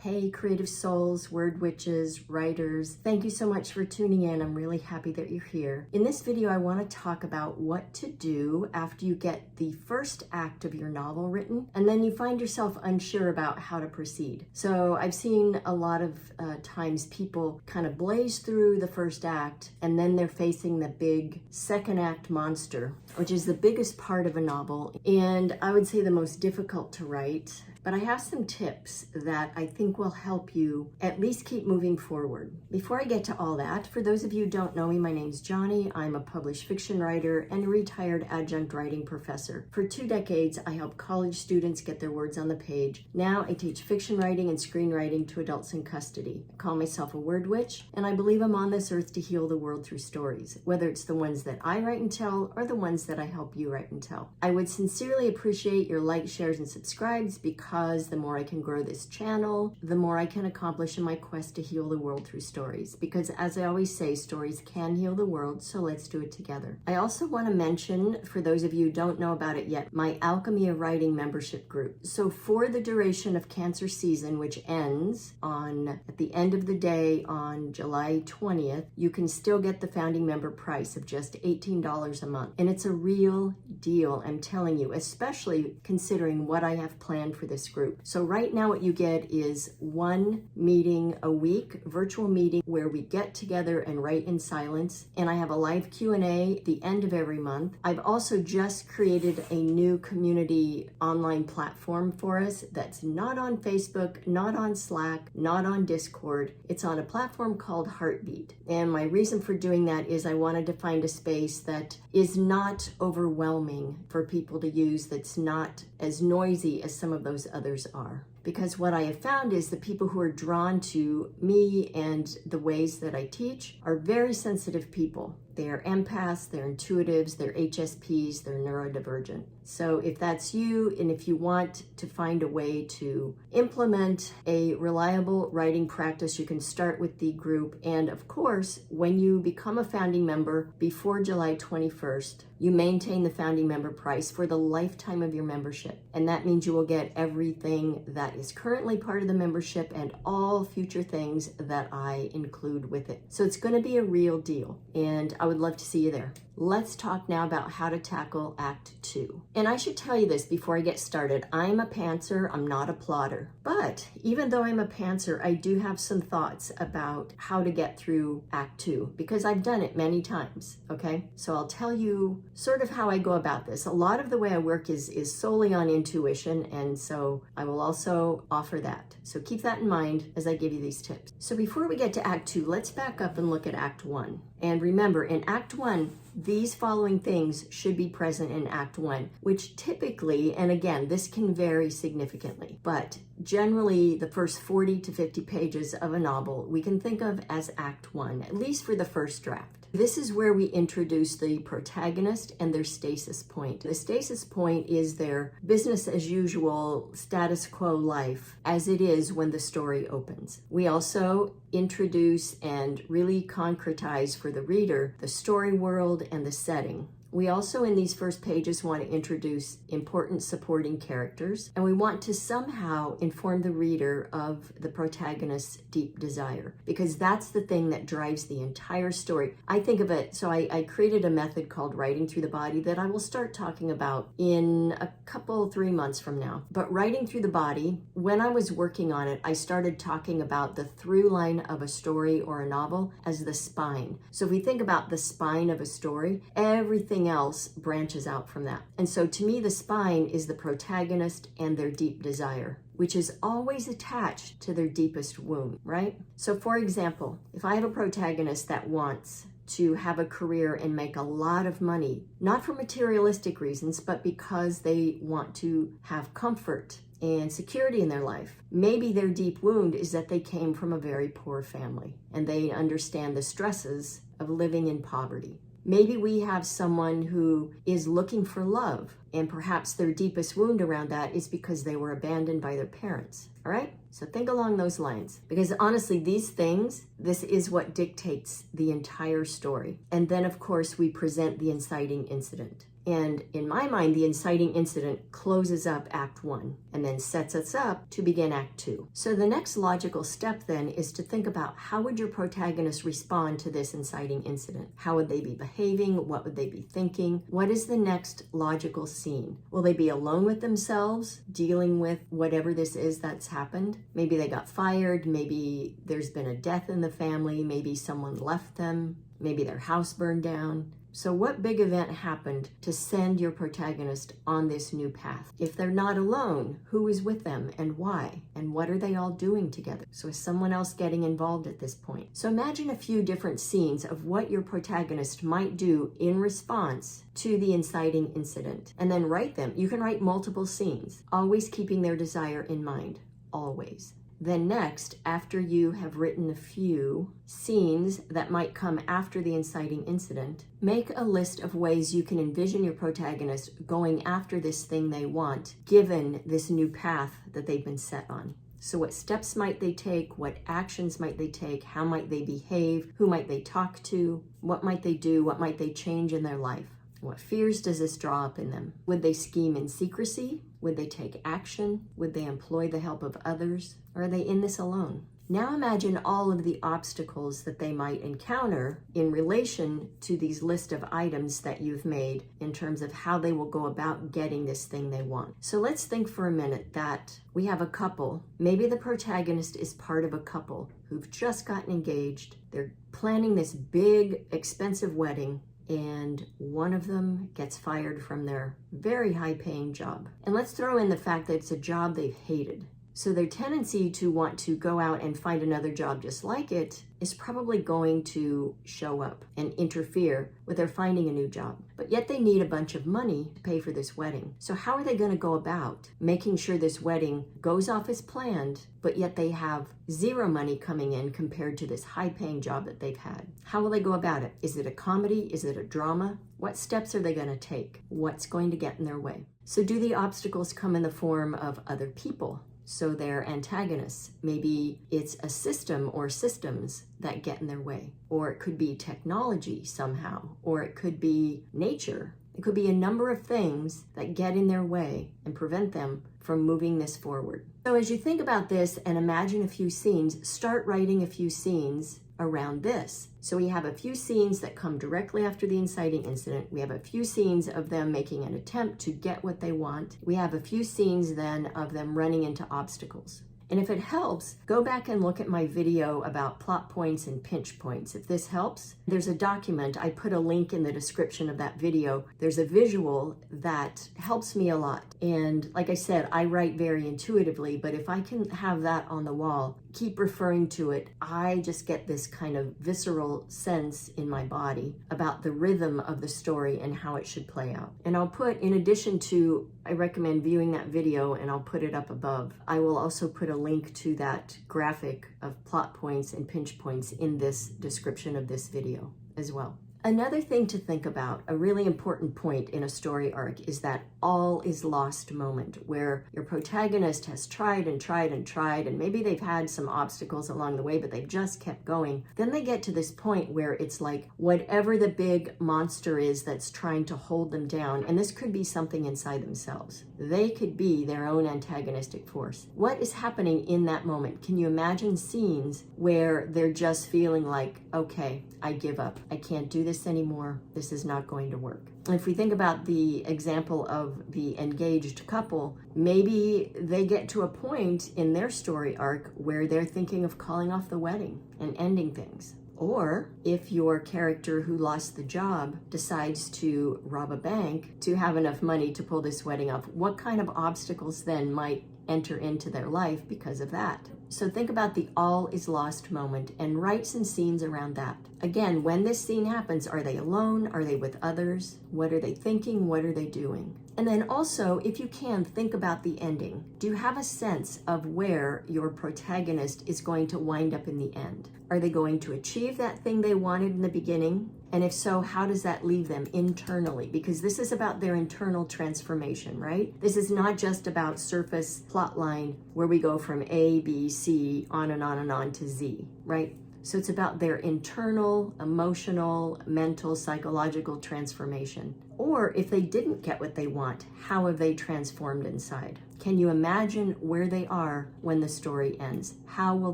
Hey, creative souls, word witches, writers, thank you so much for tuning in. I'm really happy that you're here. In this video, I want to talk about what to do after you get the first act of your novel written, and then you find yourself unsure about how to proceed. So I've seen a lot of times people kind of blaze through the first act, and then they're facing the big second act monster, which is the biggest part of a novel, and I would say the most difficult to write. But I have some tips that I think will help you at least keep moving forward. Before I get to all that, for those of you who don't know me, my name's Johnny. I'm a published fiction writer and a retired adjunct writing professor. For 2 decades, I help college students get their words on the page. Now I teach fiction writing and screenwriting to adults in custody. I call myself a word witch, and I believe I'm on this earth to heal the world through stories, whether it's the ones that I write and tell or the ones that I help you write and tell. I would sincerely appreciate your likes, shares, and subscribes because the more I can grow this channel, the more I can accomplish in my quest to heal the world through stories. Because as I always say, stories can heal the world, so let's do it together. I also want to mention, for those of you who don't know about it yet, my Alchemy of Writing membership group. So for the duration of Cancer season, which ends at the end of the day on July 20th, you can still get the founding member price of just $18 a month. And it's a real deal, I'm telling you, especially considering what I have planned for this group. So right now what you get is 1 meeting a week, virtual meeting where we get together and write in silence. And I have a live Q&A at the end of every month. I've also just created a new community online platform for us that's not on Facebook, not on Slack, not on Discord. It's on a platform called Heartbeat. And my reason for doing that is I wanted to find a space that is not overwhelming for people to use, that's not as noisy as some of those others are. Because what I have found is the people who are drawn to me and the ways that I teach are very sensitive people. They are empaths, they're intuitives, they're HSPs, they're neurodivergent. So if that's you, and if you want to find a way to implement a reliable writing practice, you can start with the group. And of course, when you become a founding member before July 21st, you maintain the founding member price for the lifetime of your membership. And that means you will get everything that is currently part of the membership and all future things that I include with it. So it's going to be a real deal. And I would love to see you there. Let's talk now about how to tackle Act 2. And I should tell you this before I get started. I'm a pantser, I'm not a plotter. But even though I'm a pantser, I do have some thoughts about how to get through Act 2 because I've done it many times, okay? So I'll tell you sort of how I go about this. A lot of the way I work is solely on intuition, and so I will also offer that. So keep that in mind as I give you these tips. So before we get to Act 2, let's back up and look at Act 1. And remember, in Act 1, these following things should be present in Act 1, which typically, and again, this can vary significantly, but generally the first 40 to 50 pages of a novel we can think of as Act 1, at least for the first draft. This is where we introduce the protagonist and their stasis point. The stasis point is their business as usual, status quo life as it is when the story opens. We also introduce and really concretize for the reader the story world and the setting. We also, in these first pages, want to introduce important supporting characters, and we want to somehow inform the reader of the protagonist's deep desire, because that's the thing that drives the entire story. I think of it, so I created a method called writing through the body that I will start talking about in a couple, 3 months from now. But writing through the body, when I was working on it, I started talking about the through line of a story or a novel as the spine. So if we think about the spine of a story, everything else branches out from that. And so to me, the spine is the protagonist and their deep desire, which is always attached to their deepest wound, right? So for example, if I have a protagonist that wants to have a career and make a lot of money, not for materialistic reasons, but because they want to have comfort and security in their life. Maybe their deep wound is that they came from a very poor family and they understand the stresses of living in poverty. Maybe we have someone who is looking for love, and perhaps their deepest wound around that is because they were abandoned by their parents. All right? So think along those lines. Because honestly, these things, this is what dictates the entire story. And then, of course, we present the inciting incident. And in my mind, the inciting incident closes up Act 1 and then sets us up to begin Act 2. So the next logical step then is to think about, how would your protagonist respond to this inciting incident? How would they be behaving? What would they be thinking? What is the next logical scene? Will they be alone with themselves, dealing with whatever this is that's happened? Maybe they got fired. Maybe there's been a death in the family. Maybe someone left them. Maybe their house burned down. So what big event happened to send your protagonist on this new path? If they're not alone, who is with them and why? And what are they all doing together? So is someone else getting involved at this point? So imagine a few different scenes of what your protagonist might do in response to the inciting incident, and then write them. You can write multiple scenes, always keeping their desire in mind, always. Then next, after you have written a few scenes that might come after the inciting incident, make a list of ways you can envision your protagonist going after this thing they want, given this new path that they've been set on. So what steps might they take? What actions might they take? How might they behave? Who might they talk to? What might they do? What might they change in their life? What fears does this draw up in them? Would they scheme in secrecy? Would they take action? Would they employ the help of others? Or are they in this alone? Now imagine all of the obstacles that they might encounter in relation to these list of items that you've made in terms of how they will go about getting this thing they want. So let's think for a minute that we have a couple. Maybe the protagonist is part of a couple who've just gotten engaged. They're planning this big, expensive wedding, and one of them gets fired from their very high-paying job. And let's throw in the fact that it's a job they've hated. So their tendency to want to go out and find another job just like it is probably going to show up and interfere with their finding a new job. But yet they need a bunch of money to pay for this wedding. So how are they going to go about making sure this wedding goes off as planned, but yet they have zero money coming in compared to this high-paying job that they've had? How will they go about it? Is it a comedy? Is it a drama? What steps are they going to take? What's going to get in their way? So do the obstacles come in the form of other people? So they're antagonists. Maybe it's a system or systems that get in their way. Or it could be technology somehow. Or it could be nature. It could be a number of things that get in their way and prevent them from moving this forward. So as you think about this and imagine a few scenes, start writing a few scenes around this. So we have a few scenes that come directly after the inciting incident. We have a few scenes of them making an attempt to get what they want. We have a few scenes then of them running into obstacles. And if it helps, go back and look at my video about plot points and pinch points. If this helps, there's a document. I put a link in the description of that video. There's a visual that helps me a lot. And like I said, I write very intuitively, but if I can have that on the wall, keep referring to it, I just get this kind of visceral sense in my body about the rhythm of the story and how it should play out. And I'll put, in addition to, I recommend viewing that video and I'll put it up above. I will also put a link to that graphic of plot points and pinch points in this description of this video as well. Another thing to think about, a really important point in a story arc, is that all is lost moment, where your protagonist has tried and tried and tried, and maybe they've had some obstacles along the way, but they've just kept going. Then they get to this point where it's like whatever the big monster is that's trying to hold them down, and this could be something inside themselves. They could be their own antagonistic force. What is happening in that moment? Can you imagine scenes where they're just feeling like, okay, I give up. I can't do this anymore. This is not going to work. If we think about the example of the engaged couple, maybe they get to a point in their story arc where they're thinking of calling off the wedding and ending things. Or if your character who lost the job decides to rob a bank to have enough money to pull this wedding off, what kind of obstacles then might enter into their life because of that? So think about the all is lost moment and write some scenes around that. Again, when this scene happens, are they alone? Are they with others? What are they thinking? What are they doing? And then also, if you can, think about the ending. Do you have a sense of where your protagonist is going to wind up in the end? Are they going to achieve that thing they wanted in the beginning? And if so, how does that leave them internally? Because this is about their internal transformation, right? This is not just about surface plotline where we go from A, B, C, on and on and on to Z, right? So it's about their internal, emotional, mental, psychological transformation. Or if they didn't get what they want, how have they transformed inside? Can you imagine where they are when the story ends? How will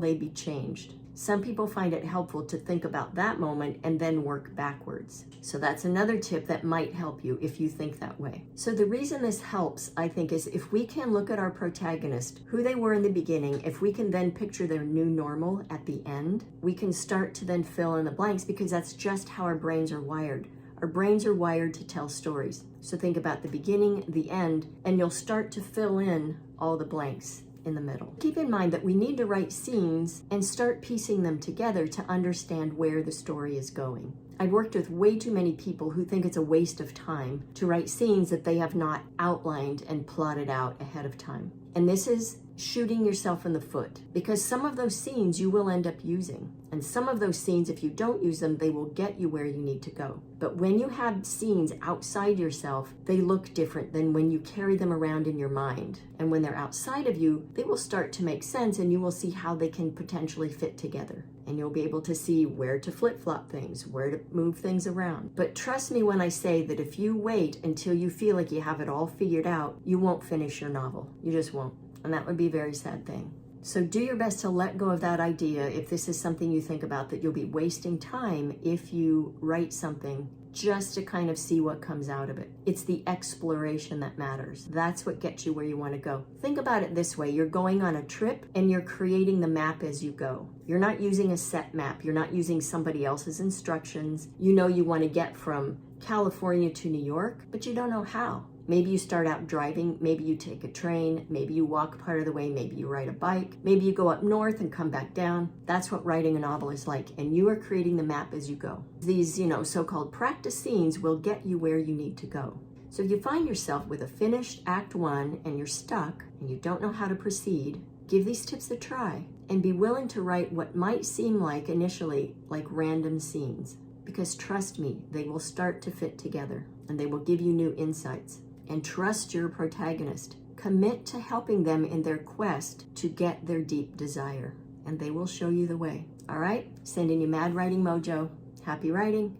they be changed? Some people find it helpful to think about that moment and then work backwards. So that's another tip that might help you if you think that way. So the reason this helps, I think, is if we can look at our protagonist, who they were in the beginning, if we can then picture their new normal at the end, we can start to then fill in the blanks, because that's just how our brains are wired. Our brains are wired to tell stories. So think about the beginning, the end, and you'll start to fill in all the blanks in the middle. Keep in mind that we need to write scenes and start piecing them together to understand where the story is going. I've worked with way too many people who think it's a waste of time to write scenes that they have not outlined and plotted out ahead of time. And this is shooting yourself in the foot, because some of those scenes you will end up using. And some of those scenes, if you don't use them, they will get you where you need to go. But when you have scenes outside yourself, they look different than when you carry them around in your mind. And when they're outside of you, they will start to make sense, and you will see how they can potentially fit together. And you'll be able to see where to flip-flop things, where to move things around. But trust me when I say that if you wait until you feel like you have it all figured out, you won't finish your novel. You just won't. And that would be a very sad thing. So do your best to let go of that idea, if this is something you think about, that you'll be wasting time if you write something just to kind of see what comes out of it. It's the exploration that matters. That's what gets you where you want to go. Think about it this way. You're going on a trip and you're creating the map as you go. You're not using a set map. You're not using somebody else's instructions. You know you want to get from California to New York, but you don't know how. Maybe you start out driving, maybe you take a train, maybe you walk part of the way, maybe you ride a bike, maybe you go up north and come back down. That's what writing a novel is like, and you are creating the map as you go. These, so-called practice scenes will get you where you need to go. So if you find yourself with a finished Act 1 and you're stuck and you don't know how to proceed, give these tips a try and be willing to write what might seem like initially like random scenes. Because trust me, they will start to fit together and they will give you new insights. And trust your protagonist. Commit to helping them in their quest to get their deep desire, and they will show you the way. All right? Sending you mad writing mojo. Happy writing.